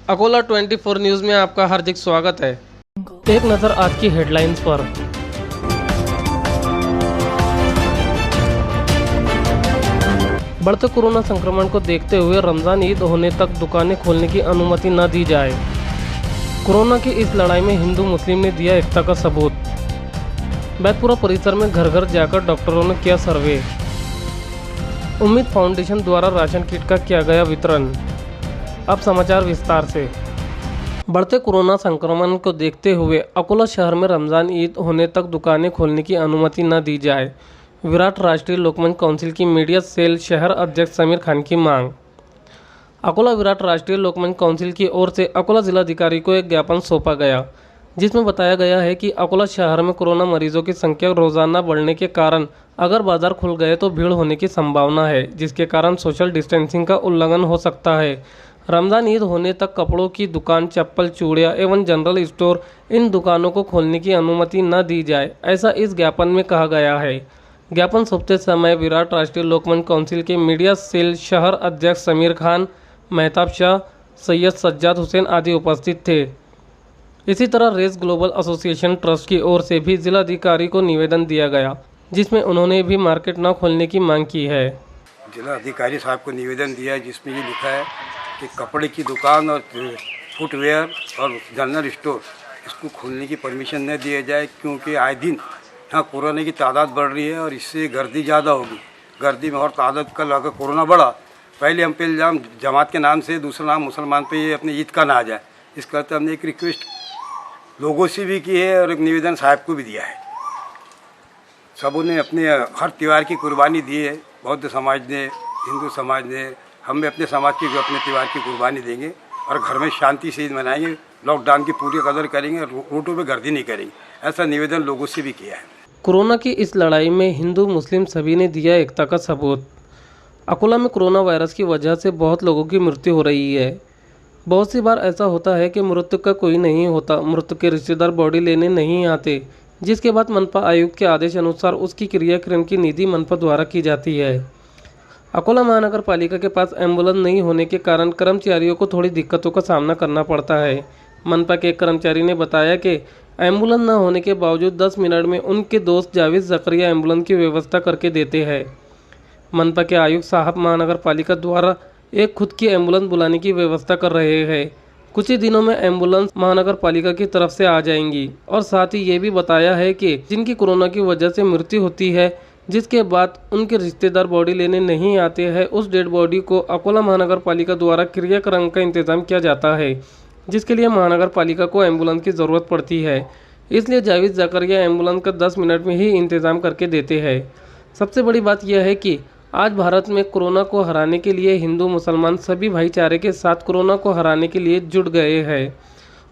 Akola 24 news में आपका हार्दिक स्वागत है। एक नज़र आज की हेडलाइंस पर। बढ़ते कोरोना संक्रमण को देखते हुए रमज़ान ईद होने तक दुकानें खोलने की अनुमति न दी जाए। कोरोना की इस लड़ाई में हिंदू मुस्लिम ने दिया एकता का सबूत। बैतपुरा परिसर में घर घर जाकर डॉक्टरों ने किया सर्वे। उम्मीद फाउंडेशन द्वारा राशन किट का किया गया वितरण। अब समाचार विस्तार से। बढ़ते कोरोना संक्रमण को देखते हुए अकोला शहर में रमज़ान ईद होने तक दुकानें खोलने की अनुमति न दी जाए। विराट राष्ट्रीय लोकमंच काउंसिल की मीडिया सेल शहर अध्यक्ष समीर खान की मांग। अकोला विराट राष्ट्रीय लोकमंच काउंसिल की ओर से अकोला जिलाधिकारी को एक ज्ञापन सौंपा गया, जिसमें बताया गया है कि अकोला शहर में कोरोना मरीजों की संख्या रोजाना बढ़ने के कारण अगर बाजार खुल गए तो भीड़ होने की संभावना है, जिसके कारण सोशल डिस्टेंसिंग का उल्लंघन हो सकता है। रमज़ान ईद होने तक कपड़ों की दुकान, चप्पल, चूड़ियाँ एवं जनरल स्टोर इन दुकानों को खोलने की अनुमति न दी जाए, ऐसा इस ज्ञापन में कहा गया है। ज्ञापन सौंपते समय विराट राष्ट्रीय लोकमंच काउंसिल के मीडिया सेल शहर अध्यक्ष समीर खान, मेहताब शाह, सैयद सज्जाद हुसैन आदि उपस्थित थे। इसी तरह रेस ग्लोबल एसोसिएशन ट्रस्ट की ओर से भी जिलाधिकारी को निवेदन दिया गया, जिसमें उन्होंने भी मार्केट न खोलने की मांग की है। जिलाधिकारी साहब को निवेदन दिया है, जिसमें ये लिखा है कि कपड़े की दुकान और फुटवेयर और जनरल स्टोर इसको खोलने की परमिशन न दिया जाए, क्योंकि आए दिन यहाँ कोरोना की तादाद बढ़ रही है और इससे गर्दी ज़्यादा होगी। गर्दी में और तादाद का अगर कोरोना बढ़ा, पहले हम पे इल्ज़ाम जमात के नाम से, दूसरा नाम मुसलमान पे ये अपने ईद का ना आ जाए। इस करते हमने एक रिक्वेस्ट लोगों से भी की है और एक निवेदन साहब को भी दिया है। सबों ने अपने हर त्यौहार की कुर्बानी दी है। बौद्ध समाज ने, हिंदू समाज ने, हम भी अपने समाज की अपने त्यौहार की कुर्बानी देंगे और घर में शांति से ईद मनाएंगे। लॉकडाउन की पूरी कदर करेंगे, रोडों पे गर्दी नहीं करेंगे, ऐसा निवेदन लोगों से भी किया है। कोरोना की इस लड़ाई में हिंदू मुस्लिम सभी ने दिया एकता का सबूत। अकोला में कोरोना वायरस की वजह से बहुत लोगों की मृत्यु हो रही है। बहुत सी बार ऐसा होता है कि मृत्यु का कोई नहीं होता, मृत्यु के रिश्तेदार बॉडी लेने नहीं आते, जिसके बाद मनपा आयुक्त के आदेश अनुसार उसकी क्रियाक्रम की निधि मनपा द्वारा की जाती है। अकोला महानगर पालिका के पास एम्बुलेंस नहीं होने के कारण कर्मचारियों को थोड़ी दिक्कतों का सामना करना पड़ता है। मनपा के एक कर्मचारी ने बताया कि एम्बुलेंस न होने के बावजूद 10 मिनट में उनके दोस्त जावेद जकरिया एम्बुलेंस की व्यवस्था करके देते हैं। मनपा के आयुक्त साहब महानगर पालिका द्वारा एक खुद की एम्बुलेंस बुलाने की व्यवस्था कर रहे हैं। कुछ ही दिनों में एम्बुलेंस महानगर पालिका की तरफ से आ जाएंगी और साथ ही ये भी बताया है कि जिनकी कोरोना की वजह से मृत्यु होती है, जिसके बाद उनके रिश्तेदार बॉडी लेने नहीं आते हैं, उस डेड बॉडी को अकोला महानगर पालिका द्वारा क्रियाक्रम का इंतजाम किया जाता है, जिसके लिए महानगर पालिका को एम्बुलेंस की ज़रूरत पड़ती है। इसलिए जावेद जकरिया एम्बुलेंस का 10 मिनट में ही इंतज़ाम करके देते हैं। सबसे बड़ी बात यह है कि आज भारत में कोरोना को हराने के लिए हिंदू मुसलमान सभी भाईचारे के साथ कोरोना को हराने के लिए जुट गए हैं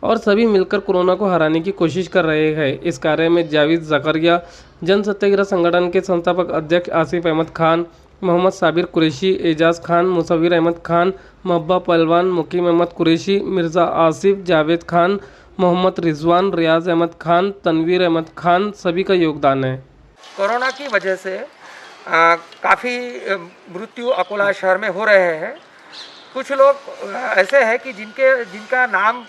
और सभी मिलकर कोरोना को हराने की कोशिश कर रहे हैं। इस कार्य में जावेद जकरिया, जन सत्याग्रह संगठन के संस्थापक अध्यक्ष आसिफ अहमद खान, मोहम्मद साबिर कुरैशी, एजाज खान, मुसव्विर अहमद खान, महब्बा पहलवान, मुकीम अहमद कुरैशी, मिर्ज़ा आसिफ, जावेद खान, मोहम्मद रिजवान, रियाज अहमद खान, तनवीर अहमद खान सभी का योगदान है। कोरोना की वजह से काफ़ी मृत्यु अकोला शहर में हो रहे हैं। कुछ लोग ऐसे हैं कि जिनका नाम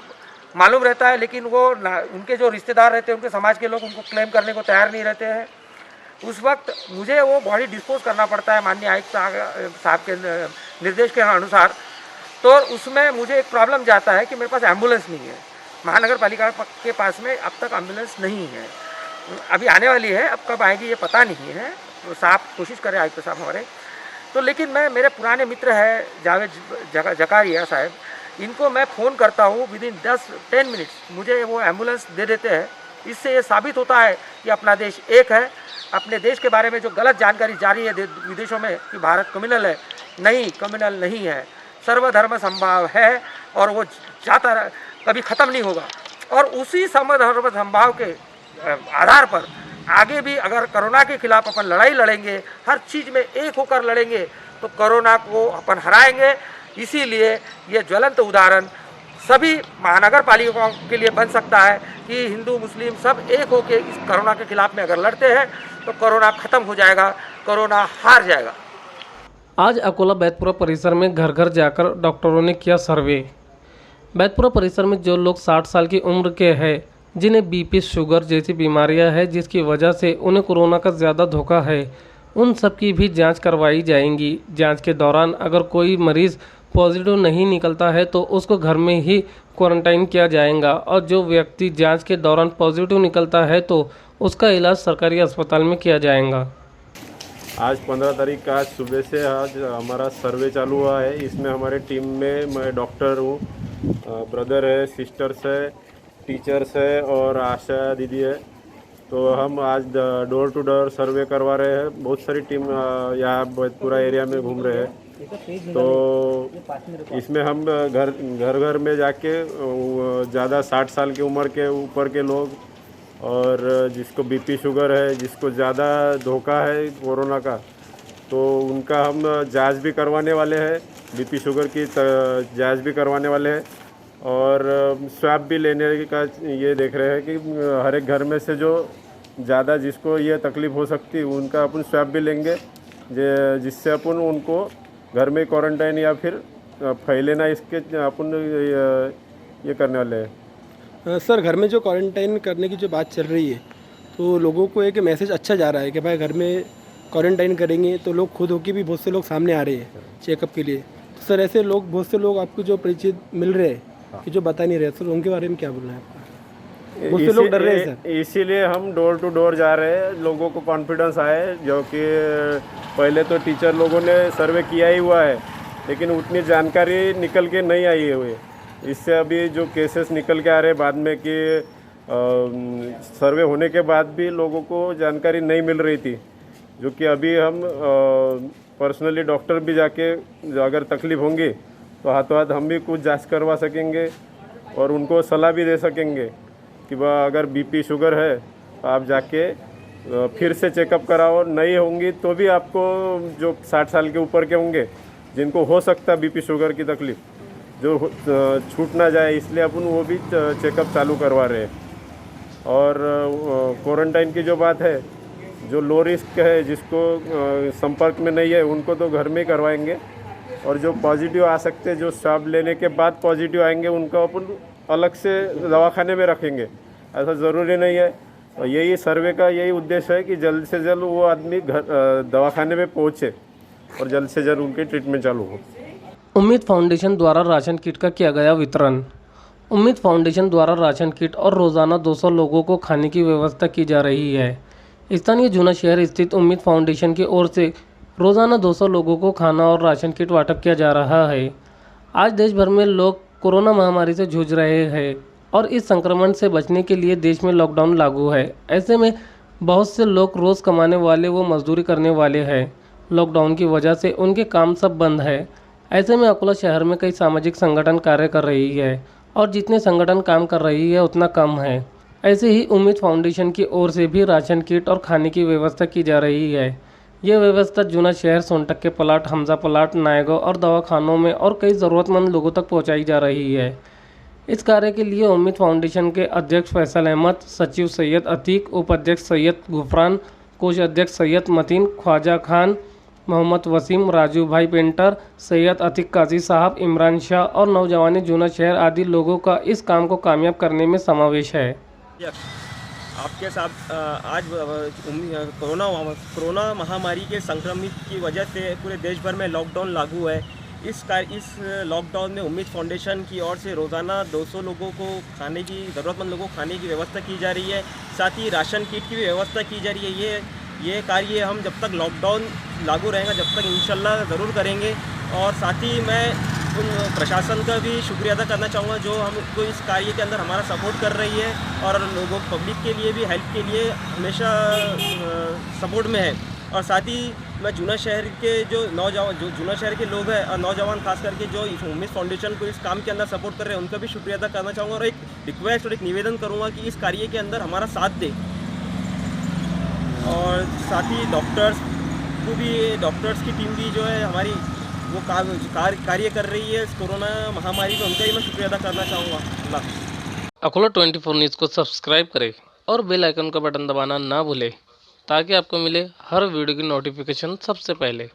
मालूम रहता है, लेकिन वो उनके जो रिश्तेदार रहते हैं, उनके समाज के लोग उनको क्लेम करने को तैयार नहीं रहते हैं। उस वक्त मुझे वो बॉडी डिस्पोज करना पड़ता है माननीय आयुक्त साहब के निर्देश के अनुसार। तो उसमें मुझे एक प्रॉब्लम जाता है कि मेरे पास एम्बुलेंस नहीं है। महानगर पालिका के पास में अब तक एम्बुलेंस नहीं है। अभी आने वाली है, अब कब आएगी ये पता नहीं है। तो साहब कोशिश करें, आयुक्त साहब हमारे तो। लेकिन मैं, मेरे पुराने मित्र हैं जावेद जकरिया साहब, इनको मैं फ़ोन करता हूँ, विदिन 10-10 मिनट्स मुझे वो एम्बुलेंस दे देते हैं। इससे ये साबित होता है कि अपना देश एक है। अपने देश के बारे में जो गलत जानकारी जारी है विदेशों में कि भारत कम्युनल है, नहीं, कम्युनल नहीं है, सर्वधर्म संभाव है और वो जाता कभी ख़त्म नहीं होगा। और उसी सर्वधर्म संभाव के आधार पर आगे भी अगर कोरोना के खिलाफ अपन लड़ाई लड़ेंगे, हर चीज़ में एक होकर लड़ेंगे, तो कोरोना को अपन हराएंगे। इसीलिए ये ज्वलंत उदाहरण सभी महानगर पालिकाओं के लिए बन सकता है कि हिंदू मुस्लिम सब एक होकर इस कोरोना के खिलाफ में अगर लड़ते हैं तो कोरोना ख़त्म हो जाएगा, कोरोना हार जाएगा। आज अकोला बैतपुरा परिसर में घर घर जाकर डॉक्टरों ने किया सर्वे। बैतपुरा परिसर में जो लोग 60 साल की उम्र के हैं, जिन्हें बीपी, शुगर जैसी बीमारियां हैं, जिसकी वजह से उन्हें कोरोना का ज़्यादा धोखा है, उन सब की भी जांच करवाई जाएंगी। जांच के दौरान अगर कोई मरीज़ पॉजिटिव नहीं निकलता है तो उसको घर में ही क्वारंटाइन किया जाएगा और जो व्यक्ति जांच के दौरान पॉजिटिव निकलता है तो उसका इलाज सरकारी अस्पताल में किया जाएगा। आज 15 तारीख का आज सुबह से आज हमारा सर्वे चालू हुआ है। इसमें हमारे टीम में मैं डॉक्टर हूँ, ब्रदर है, सिस्टर्स है, टीचर्स है और आशा दीदी है। तो हम आज डोर टू डोर सर्वे करवा रहे हैं। बहुत सारी टीम यहाँ पूरा एरिया में घूम रहे हैं। तो इसमें हम घर में जाके ज़्यादा 60 साल की उम्र के ऊपर के लोग और जिसको बीपी शुगर है, जिसको ज़्यादा धोखा है कोरोना का, तो उनका हम जांच भी करवाने वाले हैं। बीपी शुगर की जांच भी करवाने वाले हैं और स्वैब भी लेने का ये देख रहे हैं कि हर एक घर में से जो ज़्यादा जिसको ये तकलीफ़ हो सकती है उनका अपन स्वैब भी लेंगे, जिससे अपन उनको घर में क्वारंटाइन या फिर फैले ना इसके अपन ये करने वाले हैं। सर, घर में जो क्वारंटाइन करने की जो बात चल रही है तो लोगों को एक मैसेज अच्छा जा रहा है कि भाई घर में क्वारंटाइन करेंगे तो लोग खुद होके भी बहुत से लोग सामने आ रहे हैं चेकअप के लिए। तो सर ऐसे लोग बहुत से लोग आपको जो परिचित मिल रहे हैं कि जो बता नहीं रहे, सर उनके बारे में क्या बोलना है आपका? बहुत से लोग डर रहे हैं सर। इसीलिए हम डोर टू डोर जा रहे हैं, लोगों को कॉन्फिडेंस आए। जो कि पहले तो टीचर लोगों ने सर्वे किया ही हुआ है लेकिन उतनी जानकारी निकल के नहीं आई हुई। इससे अभी जो केसेस निकल के आ रहे हैं बाद में कि सर्वे होने के बाद भी लोगों को जानकारी नहीं मिल रही थी, जो कि अभी हम पर्सनली डॉक्टर भी जाके अगर तकलीफ़ होंगी तो हाथों हाथ हम भी कुछ जांच करवा सकेंगे और उनको सलाह भी दे सकेंगे कि वह अगर बीपी शुगर है तो आप जाके फिर से चेकअप कराओ। नहीं होंगी तो भी आपको जो 60 साल के ऊपर के होंगे जिनको हो सकता है बीपी शुगर की तकलीफ़, जो छूट ना जाए, इसलिए अपन वो भी चेकअप चालू करवा रहे हैं। और क्वारंटाइन की जो बात है, जो लो रिस्क है, जिसको संपर्क में नहीं है, उनको तो घर में ही करवाएंगे और जो पॉजिटिव आ सकते हैं, जो स्वाब लेने के बाद पॉजिटिव आएंगे, उनको अपन अलग से दवाखाने में रखेंगे। ऐसा ज़रूरी नहीं है। और यही सर्वे का यही उद्देश्य है कि जल्द से जल्द वो आदमी दवाखाने में पहुँचे और जल्द से जल्द उनकी ट्रीटमेंट चालू हो। उम्मीद फाउंडेशन द्वारा राशन किट का किया गया वितरण। उम्मीद फाउंडेशन द्वारा राशन किट और रोज़ाना 200 लोगों को खाने की व्यवस्था की जा रही है। स्थानीय जूना शहर स्थित उम्मीद फाउंडेशन की ओर से रोज़ाना 200 लोगों को खाना और राशन किट वाटप किया जा रहा है। आज देश भर में लोग कोरोना महामारी से जूझ रहे हैं और इस संक्रमण से बचने के लिए देश में लॉकडाउन लागू है। ऐसे में बहुत से लोग रोज़ कमाने वाले व मजदूरी करने वाले हैं। लॉकडाउन की वजह से उनके काम सब बंद है। ऐसे में अकोला शहर में कई सामाजिक संगठन कार्य कर रही है और जितने संगठन काम कर रही है उतना कम है। ऐसे ही उम्मीद फाउंडेशन की ओर से भी राशन किट और खाने की व्यवस्था की जा रही है। ये व्यवस्था जूना शहर, सोनटक के प्लाट, हमजा प्लाट, नायगांव और दवाखानों में और कई ज़रूरतमंद लोगों तक पहुंचाई जा रही है। इस कार्य के लिए उम्मीद फाउंडेशन के अध्यक्ष फैसल अहमद, सचिव सैयद अतीक, उपाध्यक्ष सैयद गुफरान, कोषाध्यक्ष सैयद मतीन, ख्वाजा खान, मोहम्मद वसीम, राजू भाई पेंटर, सैयद अतीक काजी साहब, इमरान शाह और नौजवान जूना शहर आदि लोगों का इस काम को कामयाब करने में समावेश है। आपके साथ आज कोरोना महामारी के संक्रमित की वजह से पूरे देश भर में लॉकडाउन लागू है। इस लॉकडाउन में उम्मीद फाउंडेशन की ओर से रोज़ाना 200 लोगों को खाने की, ज़रूरतमंद लोगों को खाने की व्यवस्था की जा रही है। साथ ही राशन किट की भी व्यवस्था की जा रही है। ये कार्य हम जब तक लॉकडाउन लागू रहेगा जब तक इंशाल्लाह ज़रूर करेंगे। और साथ ही मैं उन प्रशासन का भी शुक्रिया अदा करना चाहूँगा जो हमको इस कार्य के अंदर हमारा सपोर्ट कर रही है और लोगों पब्लिक के लिए भी हेल्प के लिए हमेशा सपोर्ट में है। और साथ ही मैं जूना शहर के जो जूना शहर के लोग हैं और नौजवान खास करके जो उम्मीद फाउंडेशन को इस काम के अंदर सपोर्ट कर रहे हैं उनका भी शुक्रिया अदा करना चाहूँगा और एक रिक्वेस्ट और एक निवेदन करूँगा कि इस कार्य के अंदर हमारा साथ दें। और साथ ही डॉक्टर्स की टीम भी जो है हमारी वो कार्य कर रही है इस कोरोना महामारी में, उनका ही मैं शुक्रिया अदा करना चाहूँगा। अकोला 24 न्यूज़ को सब्सक्राइब करें और बेल आइकन का बटन दबाना ना भूलें ताकि आपको मिले हर वीडियो की नोटिफिकेशन सबसे पहले।